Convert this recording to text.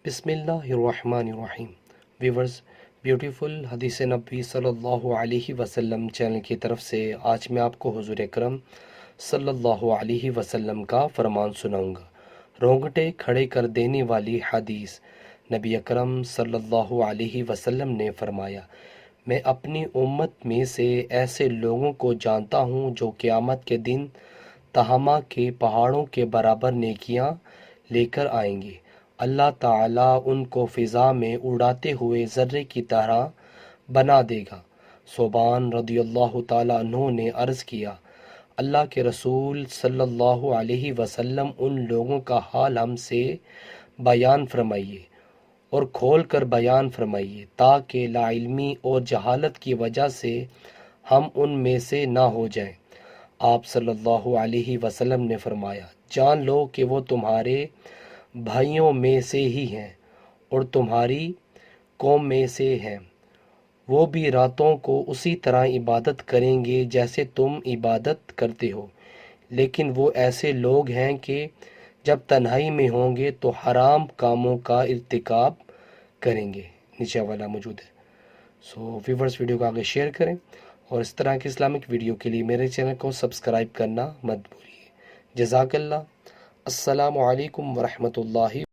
بسم اللہ الرحمن الرحیم ویورز، بیوٹیفل حدیث نبی صلی اللہ علیہ وسلم چینل کی طرف سے آج میں آپ کو حضور اکرم صلی اللہ علیہ وسلم کا فرمان سناؤں گا۔ رونگٹے کھڑے کر دینے والی حدیث۔ نبی اکرم صلی اللہ علیہ وسلم نے فرمایا، میں اپنی امت میں سے ایسے لوگوں کو جانتا ہوں جو قیامت کے دن تہامہ کے پہاڑوں کے برابر نیکیاں لے کر آئیں گے۔ اللہ تعالیٰ ان کو فضا میں اڑاتے ہوئے ذرے کی طرح بنا دے گا۔ صوبان رضی اللہ تعالیٰ عنہ نے عرض کیا، اللہ کے رسول صلی اللہ علیہ وسلم ان لوگوں کا حال ہم سے بیان فرمائیے اور کھول کر بیان فرمائیے تاکہ لا علمی اور جہالت کی وجہ سے ہم ان میں سے نہ ہو جائیں۔ آپ صلی اللہ علیہ وسلم نے فرمایا، جان لو کہ وہ تمہارے بھائیوں میں سے ہی ہیں اور تمہاری قوم میں سے ہیں۔ وہ بھی راتوں کو اسی طرح عبادت کریں گے جیسے تم عبادت کرتے ہو، لیکن وہ ایسے لوگ ہیں کہ جب تنہائی میں ہوں گے تو حرام کاموں کا ارتکاب کریں گے۔ نیچے والا موجود ہے۔ سو ویورز، ویڈیو کو آگے شیئر کریں اور اس طرح کی اسلامک ویڈیو کے لیے میرے چینل کو سبسکرائب کرنا مت بھولیے۔ جزاک اللہ۔ السلام علیکم ورحمۃ اللہ